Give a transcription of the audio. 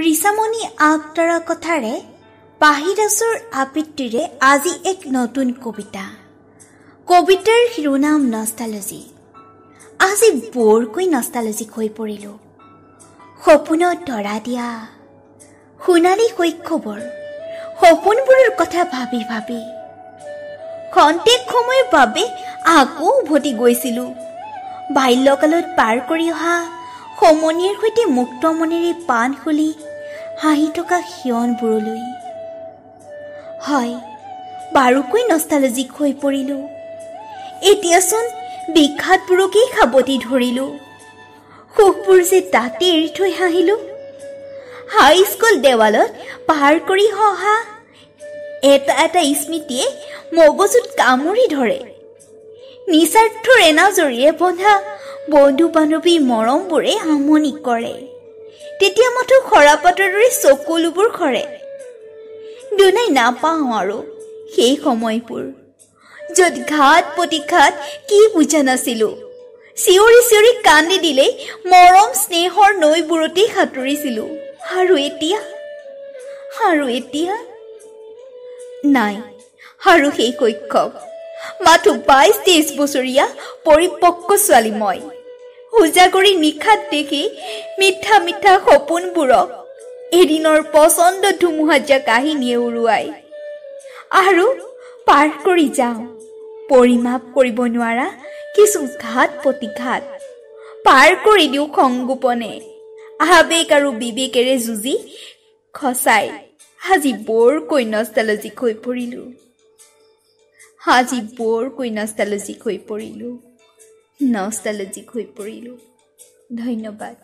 ঋষামণি আগতৰা কথাৰে পাহিদাসৰ আবৃত্তিৰে আজি এক নতুন কবিতা। কবিতাৰ শিৰোনাম নষ্টালজি। আজি বৰকৈ নষ্টালজিক হৈ পৰিলোঁ। সপোনত তৰা দিয়া সোণালী শৈশৱৰ সপোনবোৰৰ কথা ভাবি ভাবি খন্তেক সময়ৰ বাবে আকৌ উভতি গৈছিলোঁ বাল্যকালত পাৰ কৰি অহা সমনীৰ সৈতে মুক্ত মনেৰে পাণ খুলি হাঁহি থকা ক্ষণবোৰলৈ। হয়, বাৰুকৈ নষ্টালজিক হৈ পৰিলোঁ। এতিয়াচোন বিখ্যাতবোৰকেই সাৱটি ধৰিলোঁ। সুখবোৰ যে তাতে এৰি থৈ হাঁহিলোঁ। হাইস্কুল দেৱালত পাৰ কৰি অহা এটা এটা স্মৃতিয়ে মগজুত কামুৰি ধৰে। নিস্বাৰ্থৰ এনাজৰীয়ে বন্ধা বন্ধু বান্ধৱীৰ মৰমবোৰে আমনি কৰে। তেতিয়া মাথো খৰাপাতৰ দৰে চকুলোবোৰ সৰে। দুনাই নাপাওঁ আৰু সেই সময়বোৰ য'ত ঘাত প্ৰতিঘাত কি বুজা নাছিলোঁ। চিঞৰি চিঞৰি কান্দি দিলেই মৰম স্নেহৰ নৈবোৰতেই সাঁতুৰিছিলোঁ। আৰু এতিয়া নাই আৰু সেই শৈশৱ। মাথো 22-23 বছৰীয়া পৰিপক্ক ছোৱালী মই। উজাগৰি নিশাত দেখি মিঠা মিঠা সপোনবোৰক এদিনৰ পচন্দ ধুমুহাজা কাহিনীয়ে উৰুৱাই আৰু পাৰ কৰি যাওঁ পৰিমাপ কৰিব নোৱাৰা কিছু ঘাত প্ৰতিঘাত। পাৰ কৰি দিওঁ সংগোপনে আবেগ আৰু বিবেকেৰে যুঁজি। সঁচাই আজি বৰকৈ নষ্টালজিক হৈ পৰিলোঁ। নষ্টালজিক হৈ পৰিলোঁ। ধন্যবাদ।